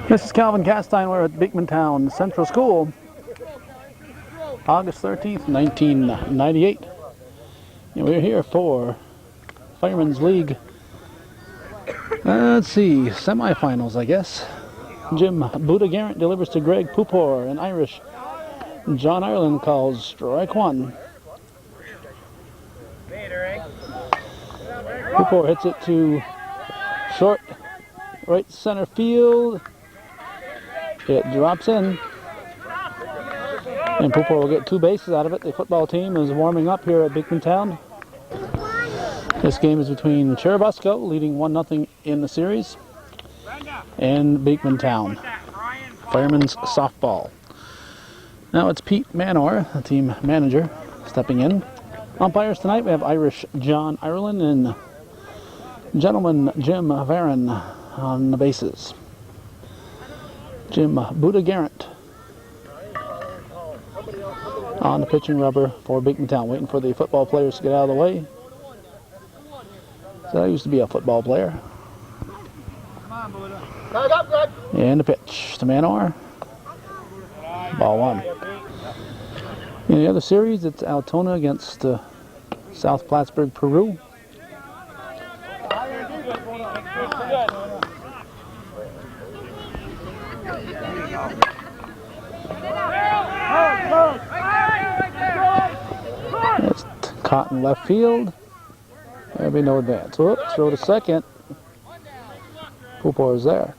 This is Calvin Castine. We're at Beekmantown Central School, August 13th, 1998. And we're here for Firemen's League, let's see, semifinals, I guess. Jim Buddha Garrett delivers to Greg Pupor, and Irish John Ireland calls strike one. Pupor hits it to short, right center field. It drops in, and Pupor will get two bases out of it. The football team is warming up here at Beekmantown. This game is between Churubusco, leading 1-0 in the series, and Beekmantown, Firemen's softball. Now it's Pete Manor, the team manager, stepping in. Umpires tonight, we have Irish John Ireland and Gentleman Jim Varon on the bases. Jim Buddha Garrett on the pitching rubber for Beekmantown, waiting for the football players to get out of the way. So I used to be a football player. And the pitch to Manor. Ball one. In the other series, it's Altona against South Plattsburgh, Peru. It's caught in left field. There'll be no advance. Whoops, throw to second. Pupor is there.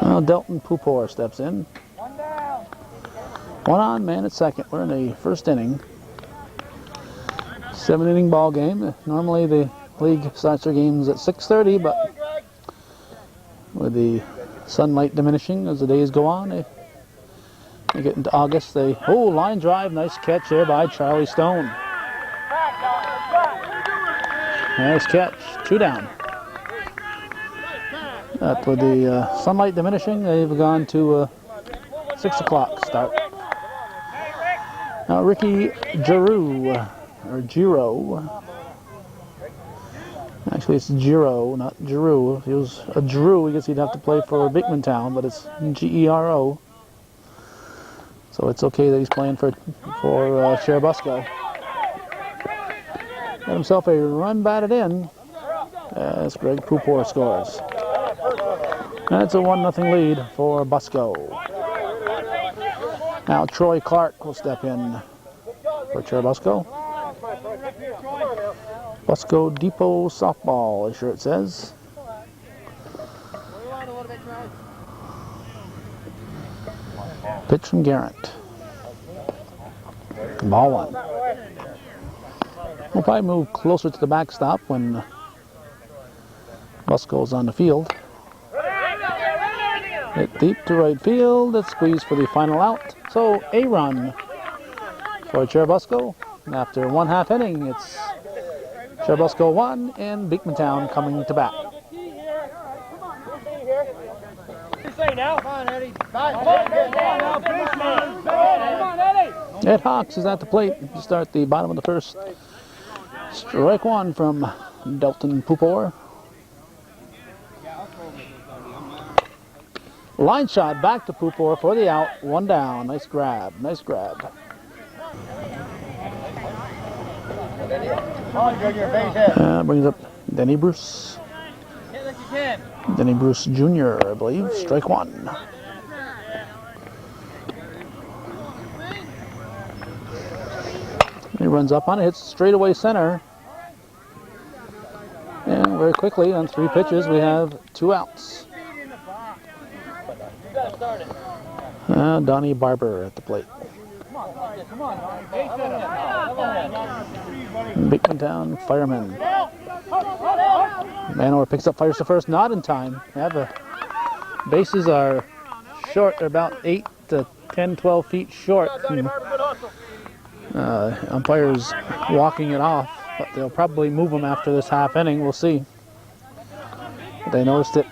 Well, Delton Pupor steps in. One on, man at second. We're in the first inning. 7-inning ball game. Normally the league starts their games at 6:30, but with the sunlight diminishing as the days go on, they get into August. Line drive, nice catch there by Charlie Stone. Nice catch, 2 down. With the sunlight diminishing, they've gone to 6 o'clock start. Now Ricky Giro. Actually, it's Giro, not Giroux. If he was a Giroux, I guess he'd have to play for Beekmantown, but it's Gero. So it's okay that he's playing for Churubusco. Got himself a run batted in as Greg Pupor scores. That's a 1-0 lead for Busco. Now Troy Clark will step in for Churubusco. Busco Depot softball, as sure it says. Pitch from Garrett. Ball one. We'll probably move closer to the backstop when Busco's on the field. Hit deep to right field. It's squeezed for the final out. So a run for Churubusco. And after 1/2 inning, it's Churubusco 1 and Beekmantown coming to bat. Ed Hawks is at the plate to start the bottom of the first. Strike one from Delton Pupor. Line shot back to Pupor for the out. 1 down. Nice grab. Nice grab. Brings up Denny Bruce. Denny Bruce Jr., I believe. Strike one. He runs up on it, hits straightaway center. And very quickly, on 3 pitches, we have 2 outs. Donnie Barber at the plate. Beekmantown Firemen. Manor picks up, fires to first, not in time. The bases are short, they're about 8 to 10, 12 feet short. Umpires walking it off, but they'll probably move them after this 1/2 inning. We'll see. They noticed it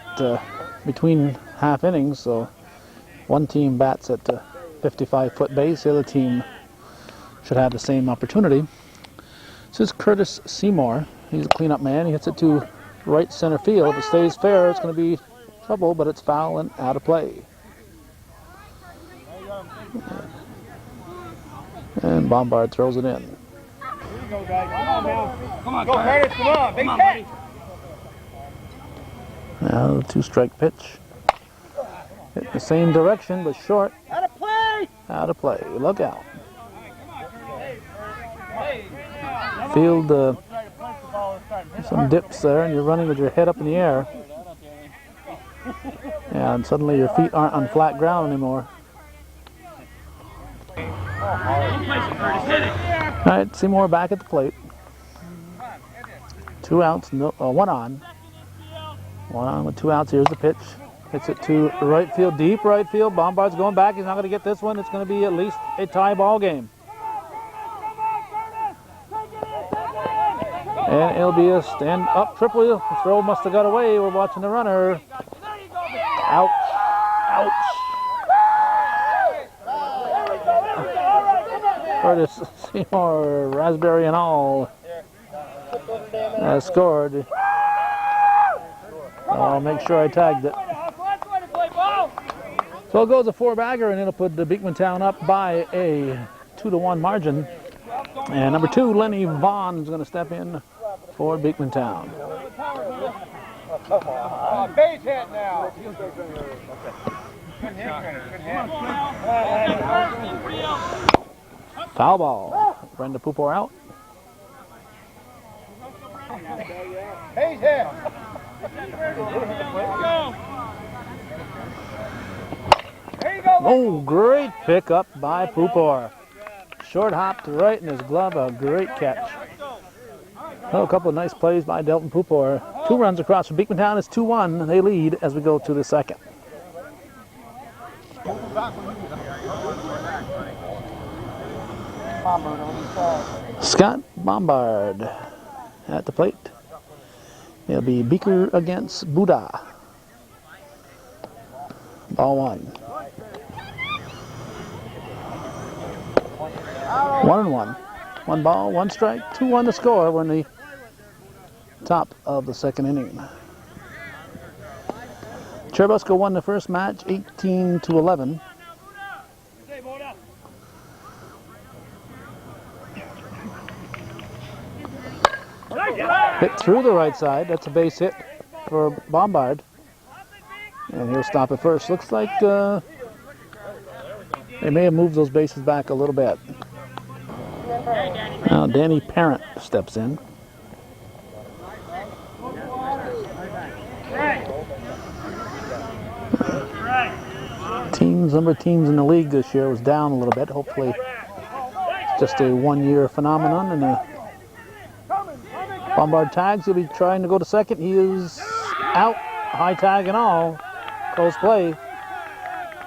between 1/2 innings, so one team bats at the 55-foot base, the other team should have the same opportunity. This is Curtis Seymour. He's a cleanup man. He hits it to right center field. If it stays fair, it's going to be trouble, but it's foul and out of play. And Bombard throws it in. Here you go, guys. Come on now. Come on, go, Curtis. Come on. Big hit. Now the 2-strike pitch. Hit the same direction, but short. Out of play. Out of play. Look out. Field some dips there, and you're running with your head up in the air. And suddenly your feet aren't on flat ground anymore. All right, Seymour back at the plate. 2 outs, no, 1 on. 1 on with 2 outs. Here's the pitch. Hits it to right field, deep right field. Bombard's going back. He's not going to get this one. It's going to be at least a tie ball game. And it'll be a stand-up triple. The throw must have got away. We're watching the runner. Ouch. Ouch. Curtis Seymour, raspberry and all, has scored. I'll make sure I tagged it. So it goes a 4-bagger, and it'll put the Beekmantown up by a 2-1 margin. And number 2, Lenny Vaughn, is going to step in for Beekmantown. Base hit now. Foul ball. Brenda Pupor out. Base hit. Oh, great pickup by Pupor. Short hop to right in his glove, a great catch. Oh, a couple of nice plays by Delton Pupor. 2 runs across from Beekmantown. It's 2-1. They lead as we go to the second. Scott Bombard at the plate. It'll be Beaker against Buddha. Ball 1. 1-1. 1 ball, 1 strike, 2-1 to score. We're in the top of the second inning. Churubusco won the first match 18-11. Hit through the right side. That's a base hit for Bombard. And he'll stop it first. Looks like they may have moved those bases back a little bit. Now Danny Parent steps in. Number of teams in the league this year was down a little bit. Hopefully it's just a 1-year phenomenon. And Bombard tags. He'll be trying to go to second. He is out. High tag and all. Close play.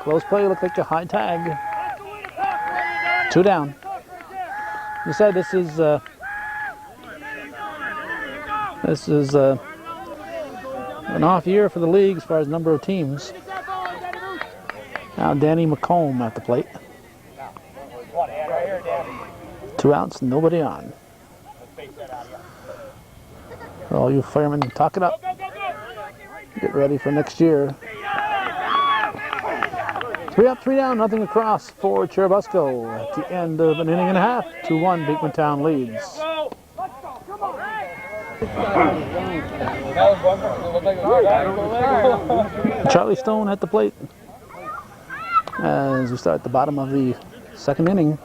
Close play. Looked like a high tag. 2 down. You said this is an off year for the league as far as number of teams. Now Danny McComb at the plate. 2 outs, nobody on. For all you firemen, talk it up. Get ready for next year. 3 up, 3 down, nothing across for Churubusco at the end of an inning and a half. 2-1, Beekmantown leads. Charlie Stone at the plate as we start the bottom of the second inning.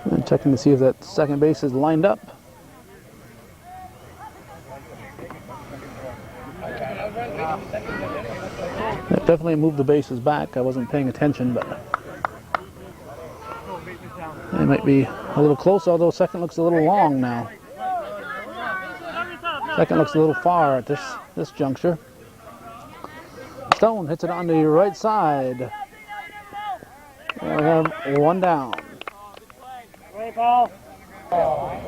And checking to see if that second base is lined up. They definitely moved the bases back. I wasn't paying attention, but they might be a little close, although second looks a little long now. Second looks a little far at this juncture. Stone hits it on the right side. And we have 1 down.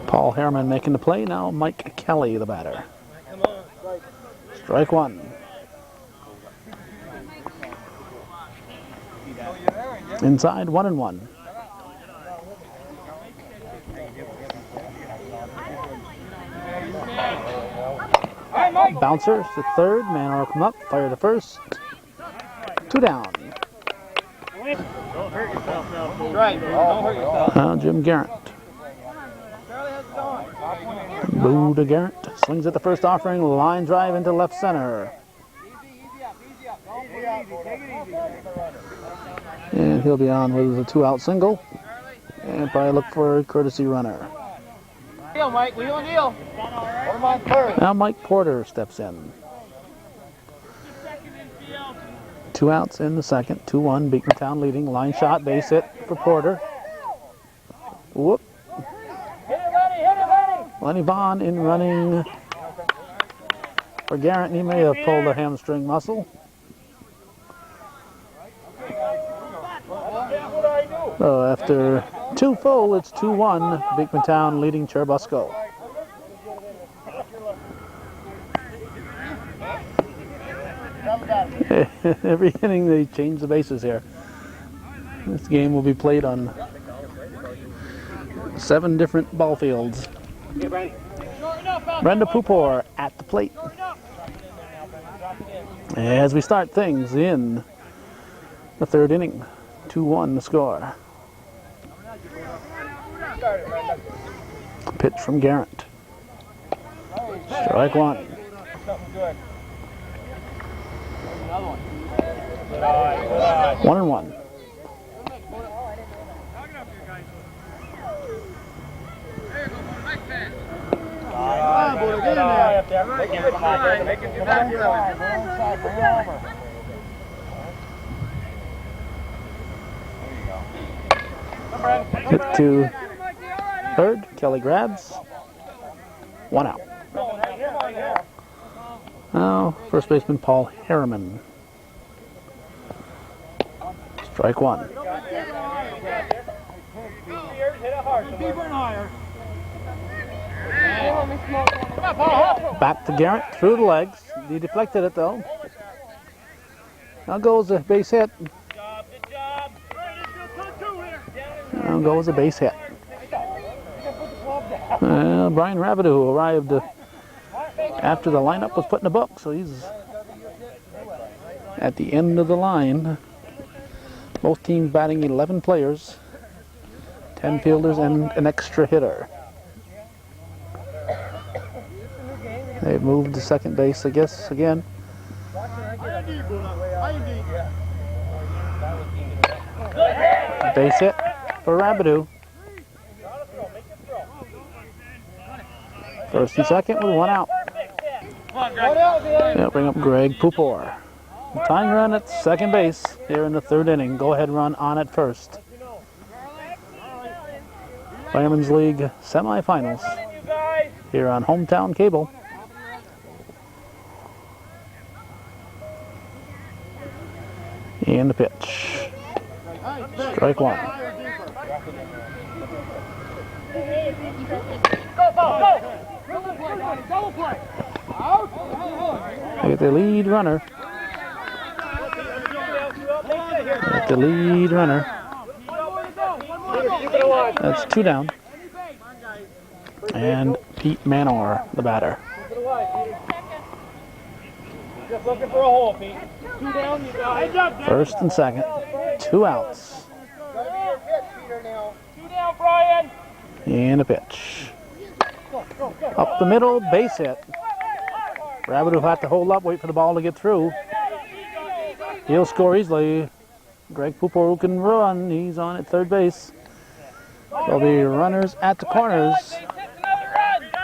Paul Harriman making the play. Now Mike Kelly, the batter. Strike 1. Inside, 1-1. Bouncer to third. Manor will come up. Fire to first. 2 down. Don't hurt yourself now. Right. Don't hurt yourself. Now Jim Garrett. Boo to Garrett. Swings at the first offering. Line drive into left center. And he'll be on with a 2-out single. And probably look for a courtesy runner. Deal, Mike. Wheel and deal. Now Mike Porter steps in. 2 outs in the second. 2-1. Beekmantown leading. Line shot. Base hit for Porter. Whoop. Lenny Vaughn in running for Garrett. He may have pulled a hamstring muscle. So after 2 full, it's 2-1. Beekmantown leading Churubusco. Every inning they change the bases here. This game will be played on 7 different ball fields. Brenda Pupor at the plate. As we start things in the 3rd inning. 2-1 the score. Pitch from Garrett. Strike 1. 1-1. Hit to third. Kelly grabs. 1 out. Now, first baseman Paul Harriman. Strike 1. Back to Garrett, through the legs. He deflected it though. Now goes a base hit. Now goes a base hit. Brian Rabideau arrived after the lineup was put in the book, so he's at the end of the line. Both teams batting 11 players, 10 fielders, and an extra hitter. They've moved to second base, I guess, again. Base hit for Rabideau. First and second with 1 out. Yeah, bring up Greg Pupor. Tying run at second base here in the 3rd inning. Go ahead run on at first. Firemen's League semifinals here on Hometown Cable. And the pitch. Strike 1. They get the lead runner. Get the lead runner. That's 2 down. And Pete Manor, the batter. Just looking for a hole, Pete. 2 down, you guys. First and second. 2 outs. 2 down, Brian. And a pitch. Up the middle, base hit. Rabbit will have to hold up, wait for the ball to get through. He'll score easily. Greg Pupor who can run. He's on at third base. There'll be runners at the corners.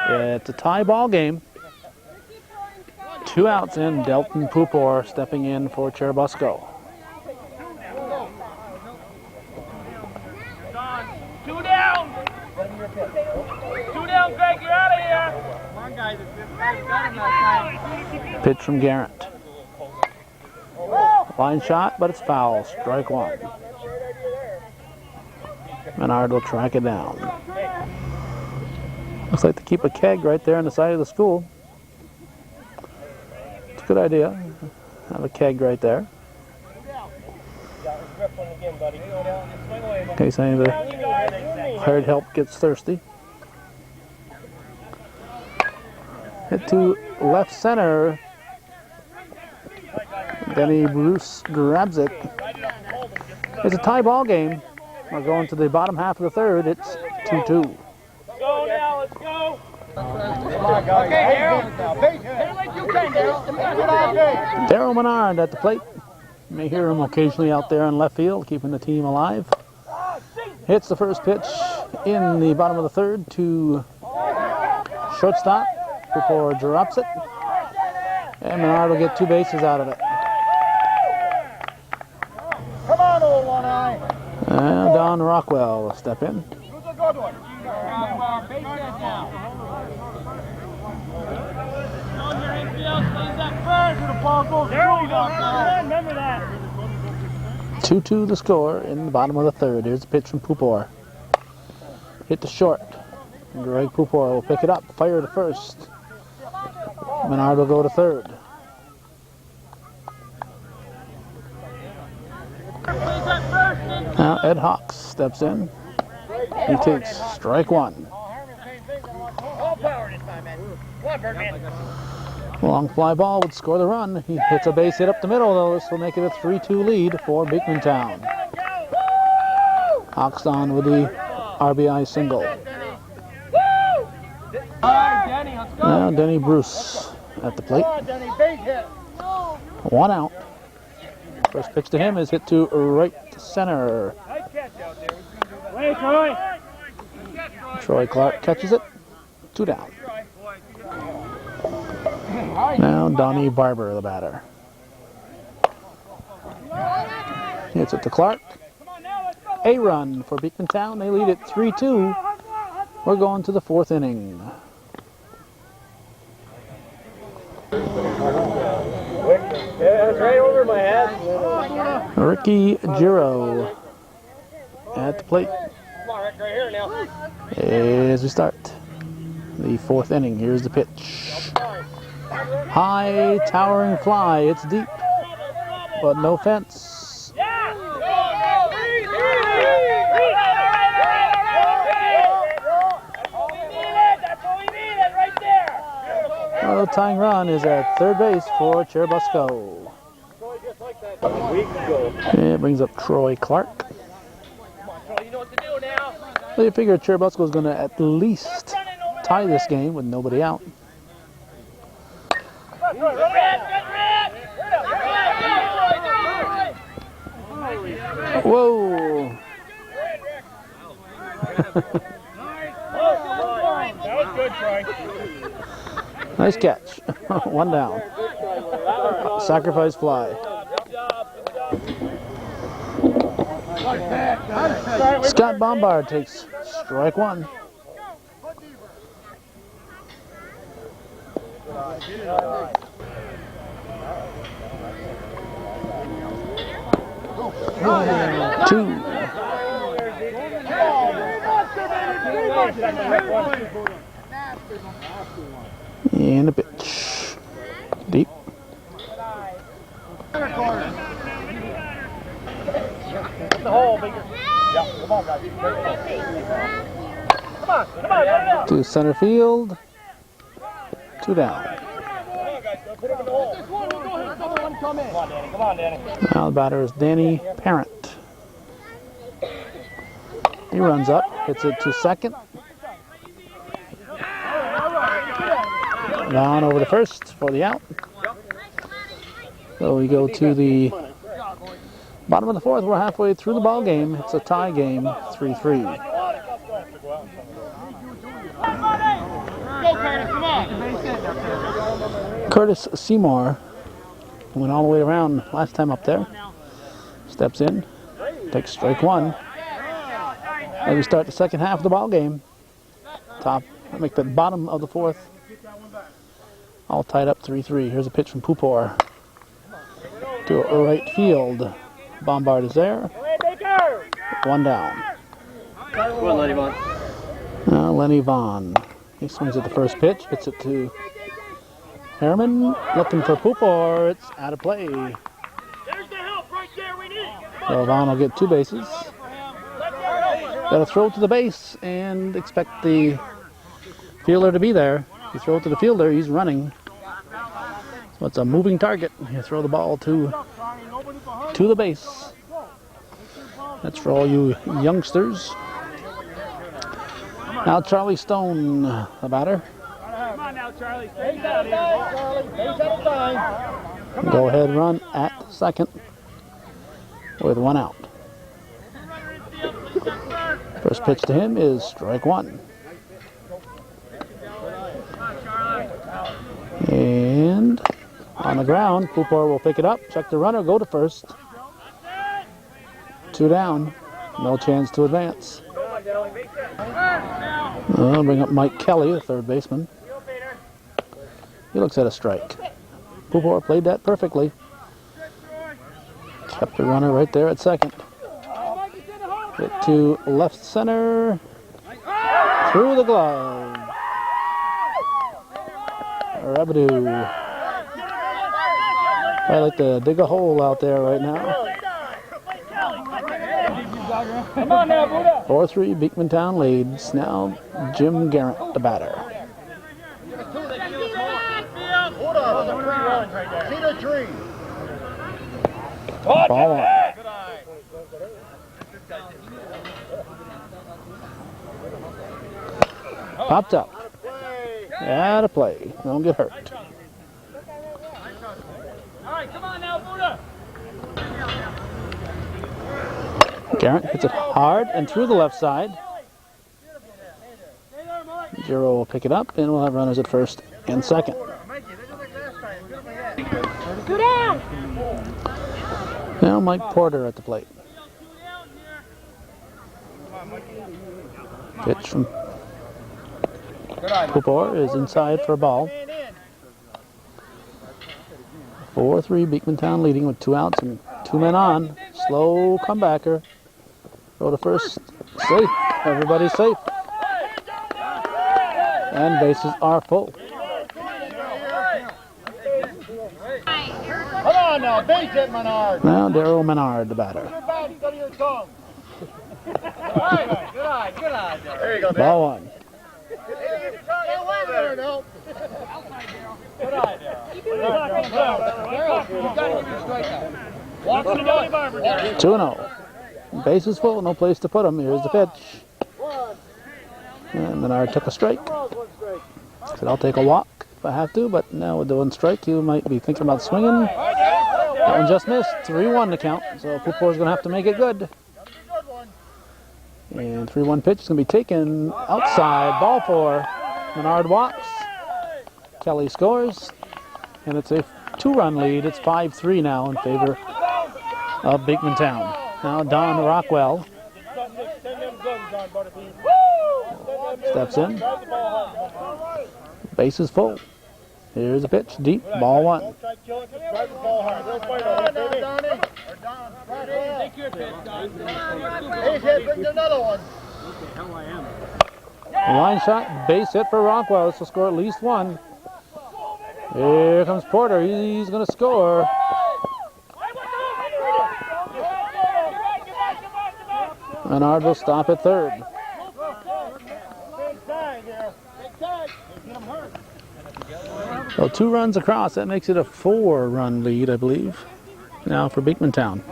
It's a tie ball game. 2 outs in. Delton Pupor stepping in for Churubusco. 2 down. 2 down, Greg. You're out of here. Come on, guys. Pitch from Garrett. Line shot, but it's foul. Strike 1. Menard will track it down. Looks like to keep a keg right there on the side of the school. It's a good idea. Have a keg right there. In case any of the hired help gets thirsty. Hit to left center. Denny Bruce grabs it. It's a tie ball game. We're going to the bottom half of the third. It's 2-2. Go now, let's go. Okay, Daryl. Hit it like you can, Daryl. Daryl Menard at the plate. You may hear him occasionally out there in left field, keeping the team alive. Hits the first pitch in the bottom of the third to shortstop before drops it. And Menard will get 2 bases out of it. Come on, old one eye. And Don Rockwell will step in. Who's a good one? Base that down. On your infield, stays that first. The ball goes Remember that. 2-2 the score in the bottom of the third. Here's a pitch from Pupor. Hit to short. Greg Pupor will pick it up. Fire to first. Menard will go to third. Now Ed Hawks steps in. He takes strike one. All power this time, man. Come on, Birdman. Long fly ball would score the run. He hits a base hit up the middle, though. This will make it a 3-2 lead for Beekmantown. Hawks on with the RBI single. Now Denny Bruce at the plate. 1 out. First pitch to him is hit to right center. Wait, Troy. Troy Clark catches it. 2 down. Now Donnie Barber, the batter. Hits it to Clark. A run for Beekmantown. They lead it 3-2. We're going to the 4th inning. It's right over my head. Ricky Giro at the plate. Come on, Rick, right here now. As we start the 4th inning, here's the pitch. High towering fly, it's deep, but no fence. The tying run is at third base for Churubusco. It brings up Troy Clark. Well, you figure Churubusco is going to at least tie this game with nobody out. Whoa! That was good, Troy. Nice catch. 1 down. Sacrifice fly. Scott Bombard takes strike 1. Two. And a pitch. Deep. The hole, bigger. Yeah, come on, guys. Come on. To center field. 2 down. Put him in the hole. Come on, Danny. Now the batter is Danny Parent. He runs up, hits it to second. Down over to first for the out. So we go to the bottom of the 4th. We're halfway through the ball game. It's a tie game, 3-3. Curtis Seymour went all the way around last time up there. Steps in, takes strike 1. And we start the second half of the ball game. Make the bottom of the 4th. All tied up 3-3. Here's a pitch from Pupor to right field. Bombard is there. 1 down. Lenny Vaughn. He swings at the first pitch, hits it to Harriman, looking for Pupor. It's out of play. So Vaughn will get 2 bases. Got to throw to the base and expect the fielder to be there. You throw it to the fielder, he's running. So it's a moving target. You throw the ball to the base. That's for all you youngsters. Now Charlie Stone, the batter. Come on now, Charlie. Stay down here. Go ahead run at second with one out. First pitch to him is strike one. And on the ground, Pupor will pick it up, check the runner, go to first. 2 down, no chance to advance. I'll bring up Mike Kelly, the third baseman. He looks at a strike. Pupor played that perfectly. Kept the runner right there at second. Hit to left center. Through the glove. Rabadoo. I like to dig a hole out there right now. 4-3 Beekmantown leads. Now Jim Garrett, the batter. See the tree. Ball one. Popped up. Out of play. Don't get hurt. All right, come on now, Buddha. Garrett hits it hard and through the left side. Giro will pick it up, and we'll have runners at first and second. Go down! Now Mike Porter at the plate. Pitch from Pupor is inside for a ball. 4-3 Beekmantown leading with 2 outs and 2 men on. Slow comebacker. Go to first. Safe. Everybody's safe. And bases are full. Come on now, base hit, Menard. Now Daryl Menard, the batter. Study your tongue. Good eye. There you go, Ball one. Good eye, Walk on the belly barber, Darryl. 2-0. Bases full, no place to put him. Here's the pitch. And Menard took a strike. Said, I'll take a walk if I have to, but now with the 1 strike, you might be thinking about swinging. That one just missed. 3-1 to count, so Pupor's going to have to make it good. And 3-1 pitch is going to be taken outside. Ball 4. Menard walks. Kelly scores. And it's a 2-run lead. It's 5-3 now in favor of Beekmantown. Now Don Rockwell steps in. Base is full. Here's a pitch. Deep. Ball 1. Take your pitch, Don. Bring another one. Line shot. Base hit for Rockwell. This will score at least 1. Here comes Porter. He's going to score. Menard will stop at third. So 2 runs across. That makes it a 4-run lead, I believe, now for Beekmantown.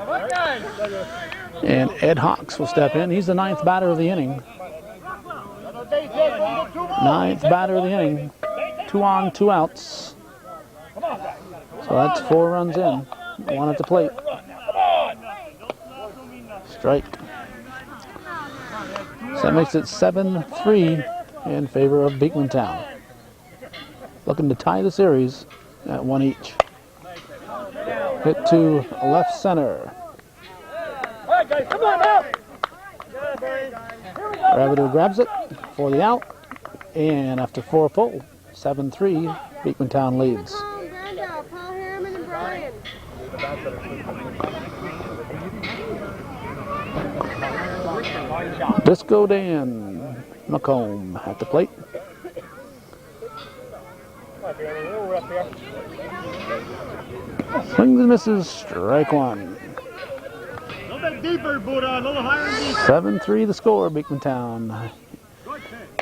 And Ed Hawks will step in. He's the 9th batter of the inning. 9th batter of the inning. 2 on, 2 outs. So that's 4 runs in. 1 at the plate. Strike. So that makes it 7-3 in favor of Beekmantown. Looking to tie the series at 1 each. Hit to left center. All right, guys, come on now. Rabadoo grabs it for the out. And after 4 full, 7-3, Beekmantown leads. Brenda, Paul Harriman, and Brian. Disco Dan McComb at the plate. Swings and misses, strike 1. A little bit deeper, Buddha. A little higher and deeper. 7-3 the score, Beekmantown.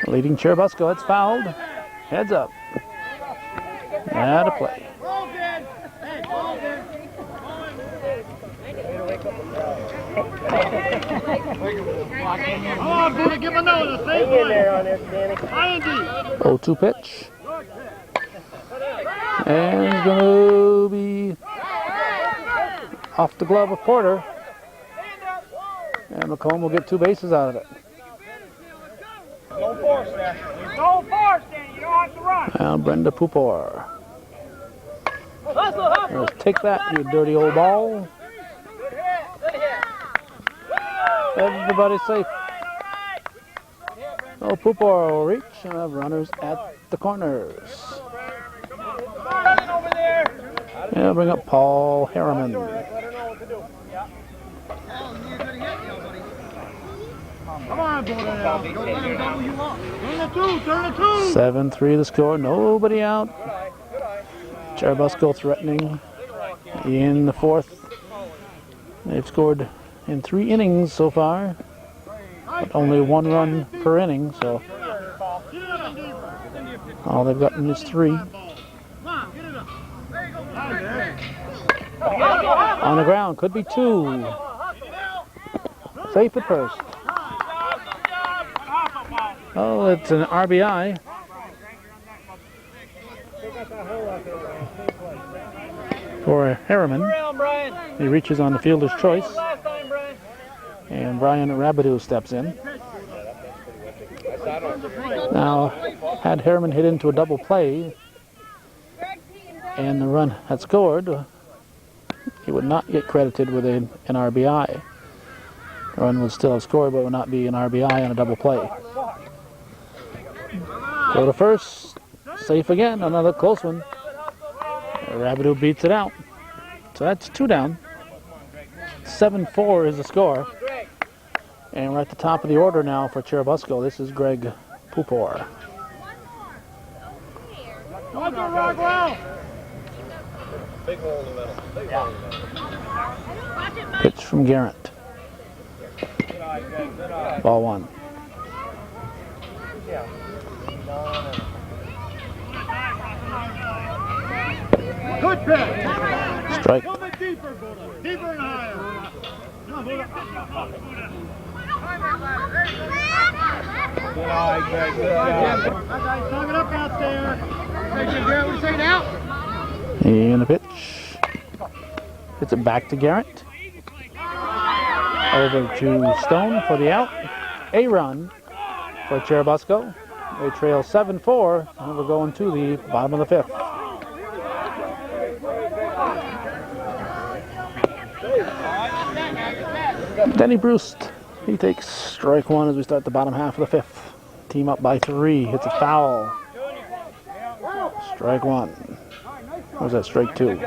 Leading Churubusco, it's fouled. Heads up. Out of play. Come on, Benny, give him another. Stay in there on this, Danny. 0-2 pitch. And it's going to be off the glove of Porter. And McComb will get 2 bases out of it. Don't force that. Don't force, Danny. You don't have to run. Now Brenda Pupor. Hustle, hustle. Let's take that, you dirty old ball. Good hit. Good hit. Everybody's safe. Oh, Pupor will reach and have runners at the corners. Running over there. Yeah, bring up Paul Harriman. Let her know what to do. Come on, Porter. Go let him double you up. Turn the 2, turn the 2. 7-3 the score, nobody out. Churubusco threatening in the 4th. They've scored in 3 innings so far, but only 1 run per inning, so all they've gotten is 3. On the ground, could be 2. Safe at first. Oh, it's an RBI. For Harriman. He reaches on the fielder's choice. And Brian Rabideau steps in. Now, had Harriman hit into a double play and the run had scored, he would not get credited with an RBI. The run would still have scored, but would not be an RBI on a double play. Go to first. Safe again. Another close one. Rabideau beats it out. So that's 2 down. 7-4 is the score. And we're at the top of the order now for Churubusco. This is Greg Pupor. Big hole in the middle. Big hole in the middle. Pitch from Garrett. Ball 1. Good pitch. Strike. A little bit deeper, Buddha. Deeper and higher. Come on, Buddha. Good eye, Greg. Good job. Okay, snug it up out there. Garrett, what you say now? And a pitch. Hits it back to Garrett. Over to Stone for the out. A run for Churubusco. They trail 7-4, and we're going to the bottom of the 5th. Denny Bruce, he takes strike 1 as we start the bottom half of the 5th. Team up by 3, hits a foul. Strike 1. Or was that strike 2?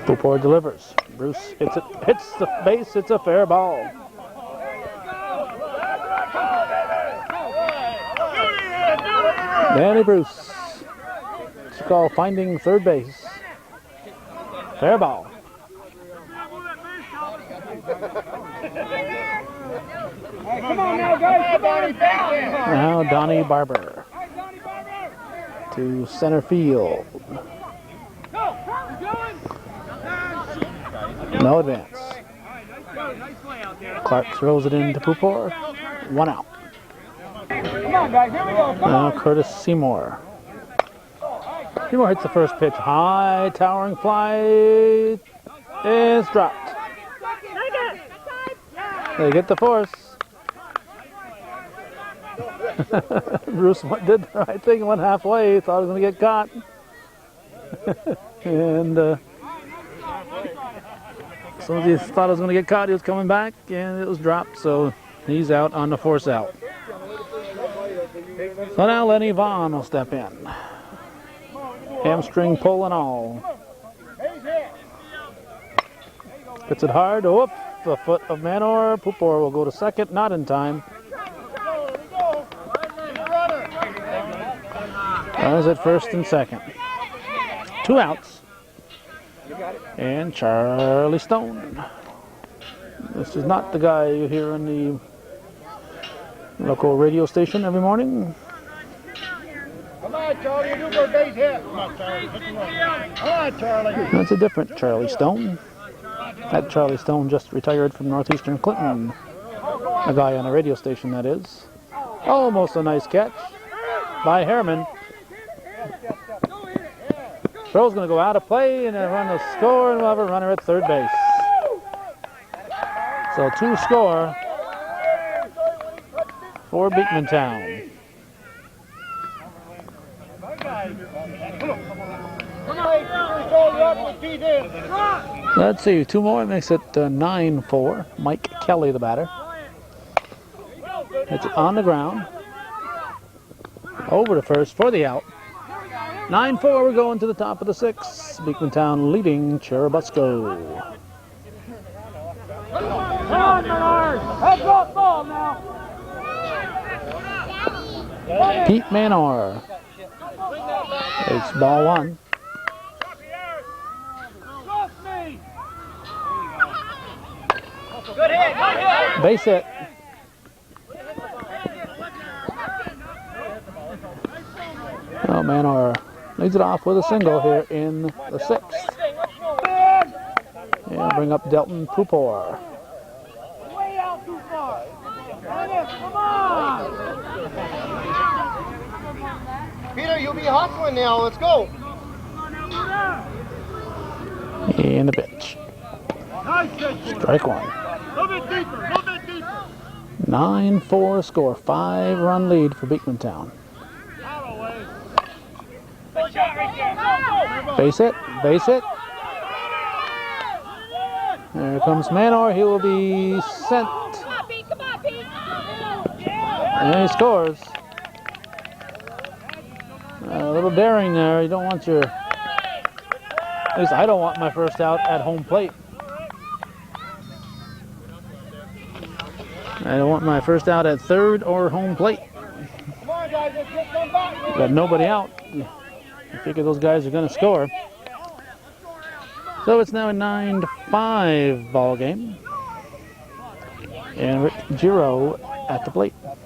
Pupor delivers. Bruce hits it, hits the base, it's a fair ball. Danny Bruce. It's called finding third base. Fair ball. Come on now, guys. Come on. Now Donnie Barber to center field. No advance. Clark throws it into Pupor. 1 out. Come on, guys. Here we go. Now Curtis Seymour. Seymour hits the first pitch. High, towering fly. It's dropped. They get the force. Bruce did the right thing, went halfway, thought he was going to get caught. And as soon as he thought he was going to get caught, he was coming back, and it was dropped, so he's out on the force out. So now Lenny Vaughn will step in. Hamstring pull and all. Hits it hard, off the foot of Manor. Pupor will go to second, not in time. Runners at first and second. 2 outs. And Charlie Stone. This is not the guy you hear on the local radio station every morning. Come on, on, Charlie. You do for a base hit. Come on, Charlie. Hit the run. Come on, Charlie. That's a different Charlie Stone. That Charlie Stone just retired from Northeastern Clinton. A guy on a radio station, that is. Almost a nice catch by Harriman. Throw's going to go out of play, and a run will score, and we'll have a runner at third base. So 2 score for Beekmantown. Let's see, 2 more makes it 9-4. Mike Kelly, the batter. It's on the ground. Over to first for the out. 9-4, we're going to the top of the 6th. Beekmantown leading Churubusco. Come on, Menard. Heads off ball now. Pete Manor. It's ball 1. Good hit, good hit. Base hit. Oh, Manor leads it off with a single here in the 6th. And bring up Delton Pupor. Way out too far. Come on. Peter, you'll be hustling now. Let's go. And the pitch. Strike 1. A little bit deeper, a little bit deeper. 9-4 score. 5-run lead for Beekmantown. Good shot right there. Go, go. Base hit. Base hit. There comes Manor. He will be sent. Come on, Pete. Come on, Pete. And he scores. A little daring there. You don't want your... At least I don't want my first out at home plate. I don't want my first out at third or home plate. Come on, guys. Let's get some back. Got nobody out. I figure those guys are going to score. So it's now a 9-5 ball game. And Rick Giro at the plate. Come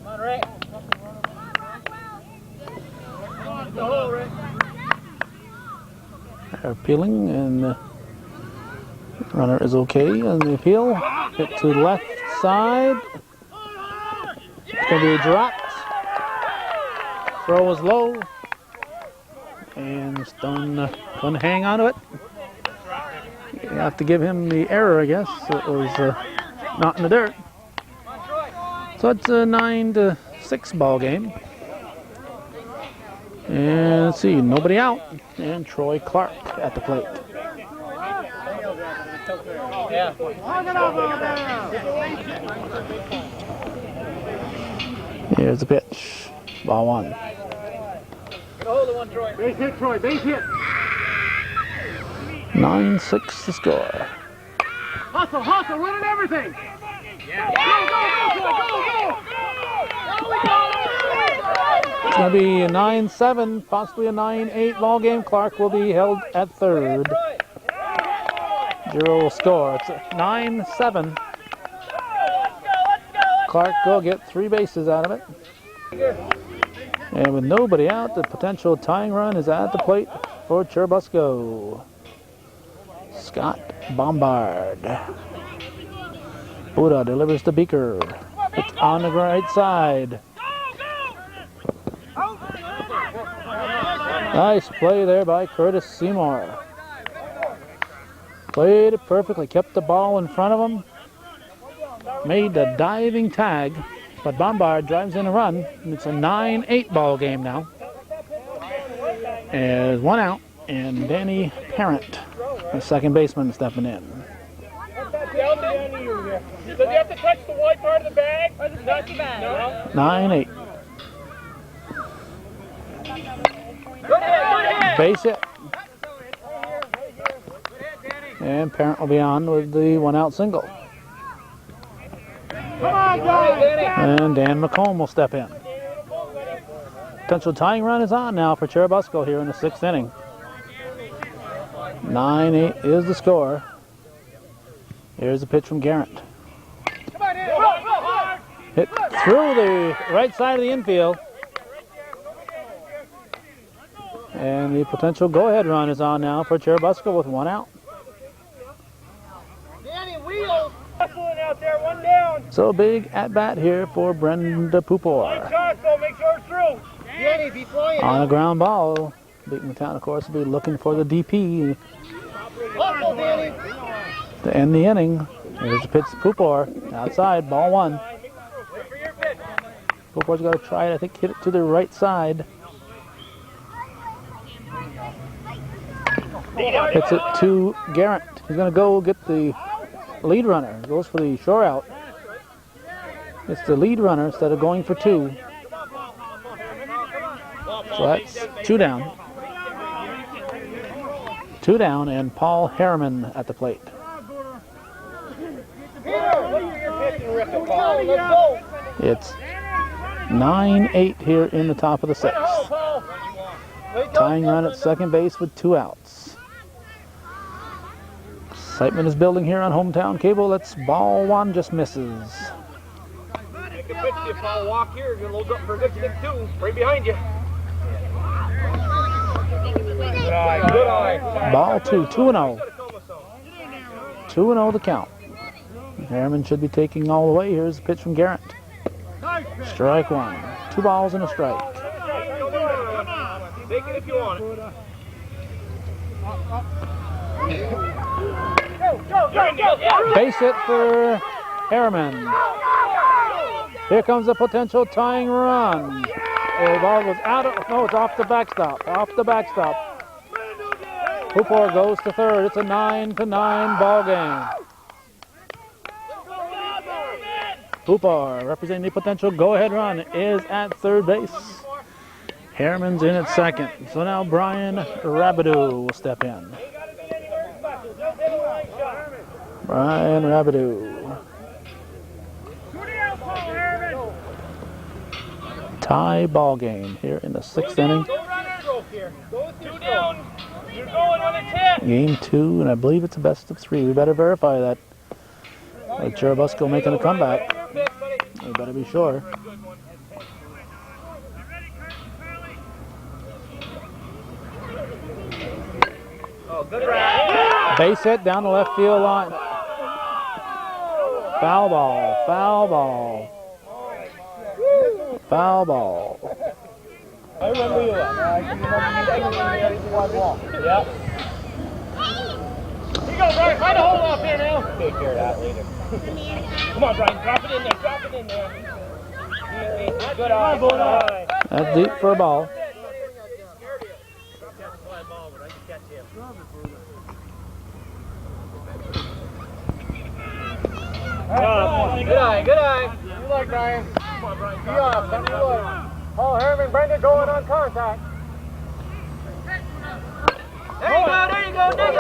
on, Rick. Come on, the hole, Rick. They're appealing, and the runner is okay on the appeal. Hit to the left side. It's going to be dropped. Throw is low. And Stone going to hang on to it. You have to give him the error, I guess. It was not in the dirt. So it's a 9-6 ball game. And let's see, nobody out. And Troy Clark at the plate. Here's the pitch. Ball 1. Hold the one, Troy. Base hit, Troy. Base hit. 9-6 the score. Hustle, hustle. Running everything. It's going to be a 9-7, possibly a 9-8 ball game. Clark will be held at third. Giro will score. It's a 9-7. Clark will get 3 bases out of it. And with nobody out, the potential tying run is at the plate for Churubusco. Scott Bombard. Buddha delivers to Beaker. It's on the right side. Nice play there by Curtis Seymour. Played it perfectly, kept the ball in front of him. Made the diving tag, but Bombard drives in a run. And it's a 9-8 ball game now. And 1 out, and Danny Parent, the second baseman, stepping in. Does he have to touch the white part of the bag? Not the bag. No. 9-8. Good hit. Base hit. And Parent will be on with the 1-out single. Come on, guys. And Dan McComb will step in. Potential tying run is on now for Churubusco here in the 6th inning. 9-8 is the score. Here's the pitch from Garrett. Hit through the right side of the infield. And the potential go-ahead run is on now for Churubusco with 1 out. Danny, wheels. Hustling out there, 1 down. So big at-bat here for Brenda Pupor. Shots, though, make sure it's through. Danny, be flying. On a ground ball. Beekmantown, of course, will be looking for the DP Hustle, Danny. to end the inning. Here's the pitch to Pupor. Outside, ball 1. Pupor's got to try it. I think hit it to the right side. Hits it to Garrett. He's going to go get the lead runner. Goes for the shore out. It's the lead runner instead of going for 2. So that's 2 down. 2 down, and Paul Harriman at the plate. It's 9-8 here in the top of the 6th. Tying run at second base with 2 outs. Excitement is building here on Hometown Cable. That's ball 1, just misses. Make a pitch if I'll walk here. You're load up for a good stick, too. Right behind you. Good eye, good eye. Ball 2, 2-0. 2-0 the count. Harriman should be taking all the way. Here's the pitch from Garrett. Strike 1. 2 balls and a strike. Take it if you want it. Base hit for Harriman. Here comes a potential tying run. The ball was out of, no, it's off the backstop. Off the backstop. Pupor goes to third. It's a 9-9 ball game. Pupor, representing the potential go-ahead run, is at third base. Harriman's in at second. So now Brian Rabideau will step in. Brian Rabideau. Tie ball game here in the 6th inning. 2 down. You're going when it's hit. Game 2, and I believe it's a best of 3. We better verify that. Churubusco making a comeback. We better be sure. Base hit down the left field line. Foul ball, foul ball. Foul ball. I remember you. Yep. Here you go, Brian. Find a hole off here now. Take care of that later. Come on, Brian. Drop it in there. Drop it in there. Good eye, good eye. That's deep for a ball. Good eye, good eye. You like Brian? Come on, Brian. Be off. Come on. Paul Harriman, Brenda going on contact. There you go, there you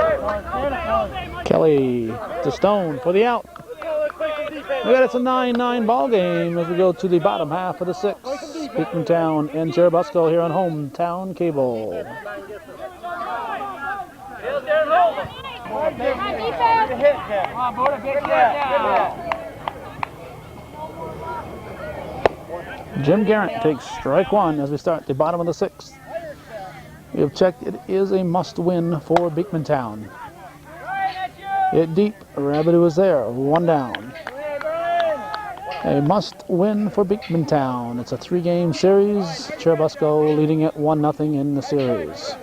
go. Kelly to Stone for the out. We got it's a 9-9 ball game as we go to the bottom half of the 6th. Beekmantown and Churubusco here on Hometown Cable. Jim Garrett takes strike 1 as we start the bottom of the 6th. We have checked, it is a must-win for Beekmantown. Hit deep, Rabideau is there, 1 down. A must-win for Beekmantown. It's a 3-game series. Churubusco leading it 1-0 in the series.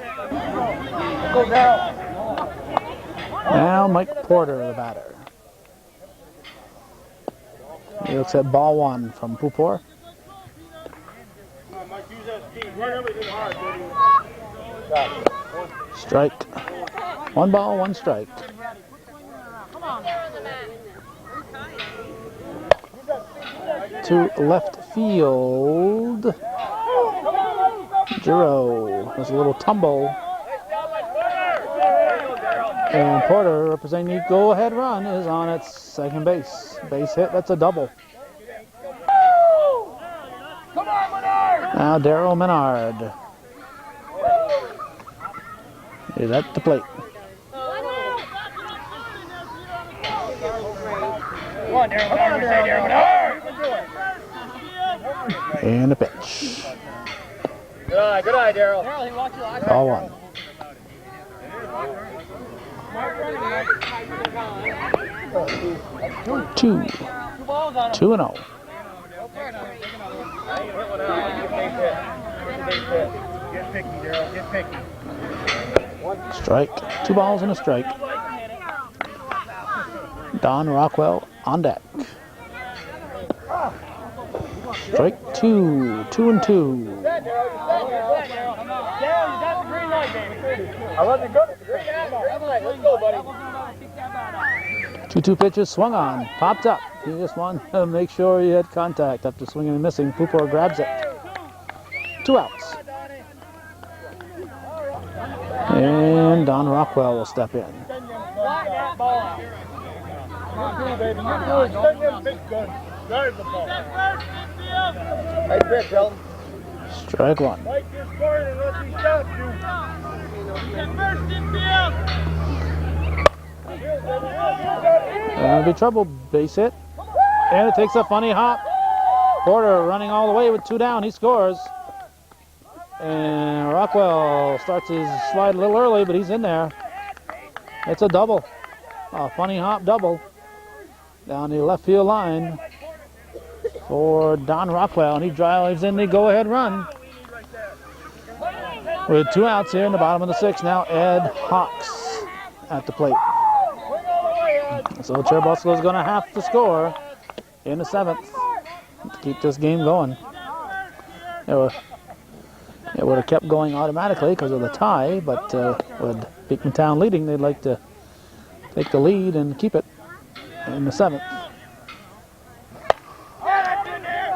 Now Mike Porter, the batter. He looks at ball 1 from Pupor. Strike. 1 ball, 1 strike. To left field. Giro. There's a little tumble. And Porter, representing the go-ahead run, is on at second base. Base hit, that's a double. Now Darryl Menard is at the plate. And a pitch. Good eye, Daryl. Ball one. Two. 2-0. Get picky, Daryl. Get picky. Strike. 2 balls and a strike. Don Rockwell on deck. Strike 2. 2-2. Down, you got the green light, baby. I wasn't good at the green light. Let's go, buddy. 2-2 pitches swung on. Popped up. He just wanted to make sure he had contact after swinging and missing. Pupor grabs it. 2 outs. And Don Rockwell will step in. Fly that ball out. You're good, baby. You're good. Send them big guns. Drive the ball. Hey, Chris, Sheldon. Strike 1. Like this corner unless he stops you. There'll be trouble. Base hit. And it takes a funny hop. Porter running all the way with 2 down. He scores. And Rockwell starts his slide a little early, but he's in there. It's a double. A funny hop double. Down the left field line for Don Rockwell. And he drives in the go-ahead run. With 2 outs here in the bottom of the 6th. Now Ed Hawks at the plate. So Churubusco is going to have to score in the 7th to keep this game going. It would have kept going automatically because of the tie, but with Beekmantown leading, they'd like to take the lead and keep it in the 7th.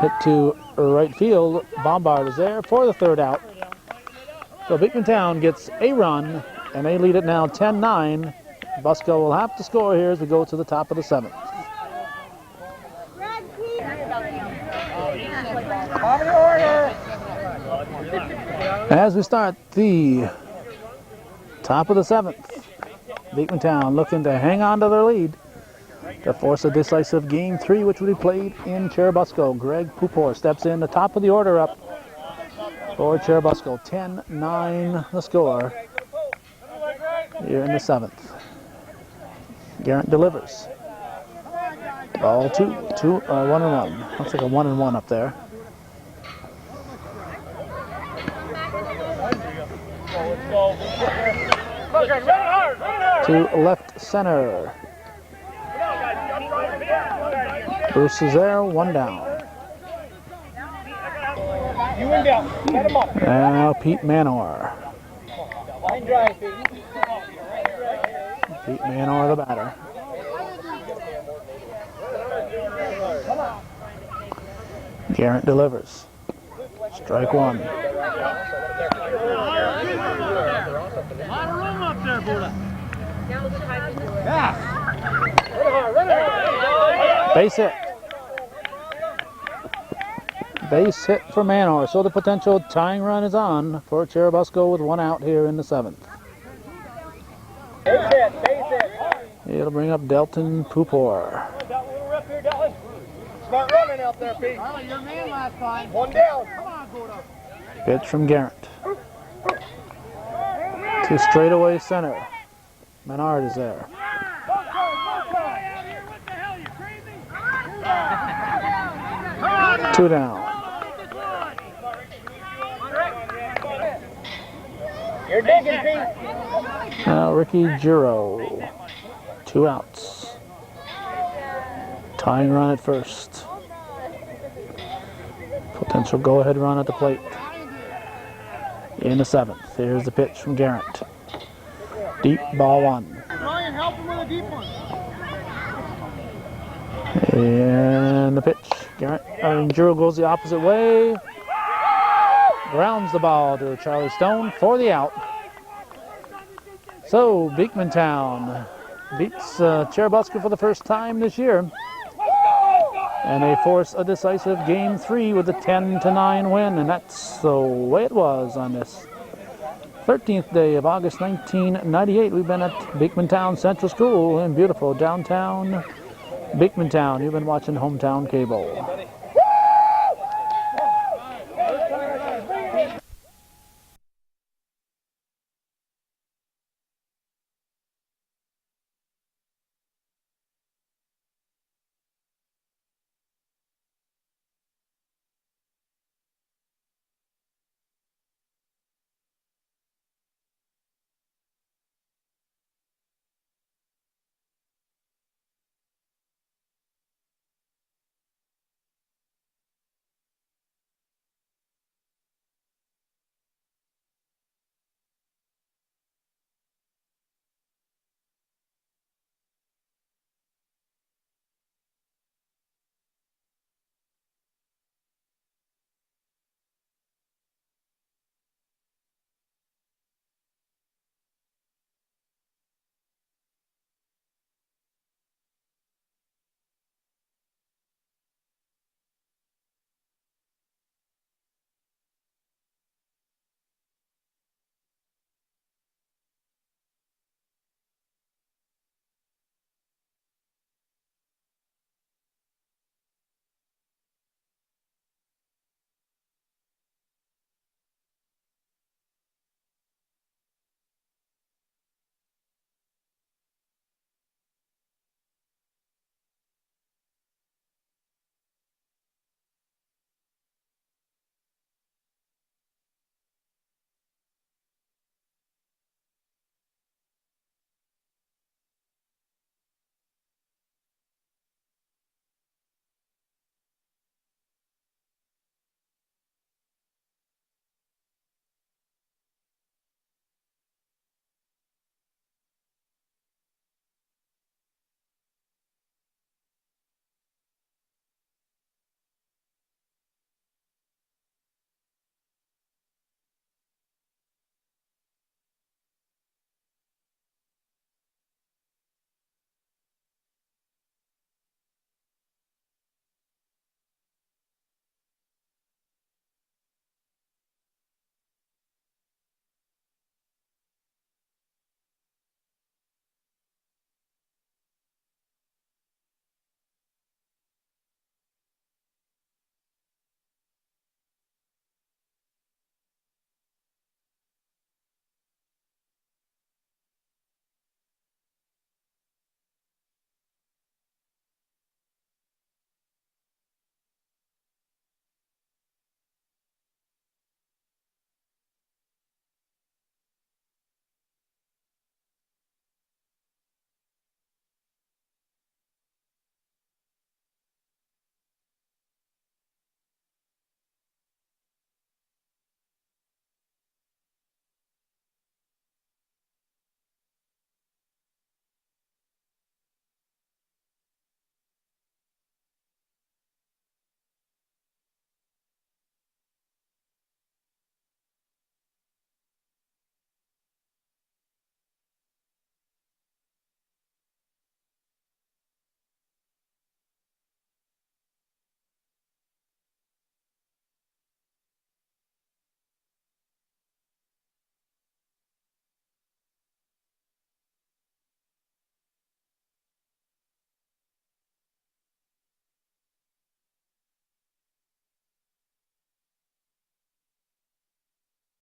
Hit to right field. Bombard is there for the 3rd out. So Beekmantown gets a run, and they lead it now 10-9. Busco will have to score here as we go to the top of the 7th. As we start the top of the 7th, Beekmantown looking to hang on to their lead to force a decisive Game 3, which will be played in Churubusco. Greg Pupor steps in, the top of the order up for Churubusco. 10-9 the score here in the 7th. Garrett delivers. Ball 2, 1-1. Looks like a 1-1 up there. To left center. Bruce is there, 1 down. You in down. Let him up. Now Pete Manor. Line drive, Pete. Pete Manor, the batter. Garrett delivers. Strike 1. A lot of room up there, Buddha. Base hit. Base hit for Manor. So the potential tying run is on for Churubusco with 1 out here in the 7th. Base hit. It'll bring up Delton Pupor. Smart running out there, Pete. Your man last time. 1 down. Come on, Buddha. Pitch from Garrett. To straightaway center. Menard is there. 2 down. You're digging, Pete. Now Ricky Giro. 2 outs. Tying run at first. Potential go-ahead run at the plate. In the 7th. Here's the pitch from Garrett. Deep, ball 1. Ryan, help him with a deep one. And the pitch. Giro goes the opposite way. Grounds the ball to Charlie Stone for the out. So Beekmantown beats Churubusco for the first time this year. And they force a decisive Game 3 with a 10-9 win. And that's the way it was on this 13th day of August 1998. We've been at Beekmantown Central School in beautiful downtown Beekmantown. You've been watching Hometown Cable.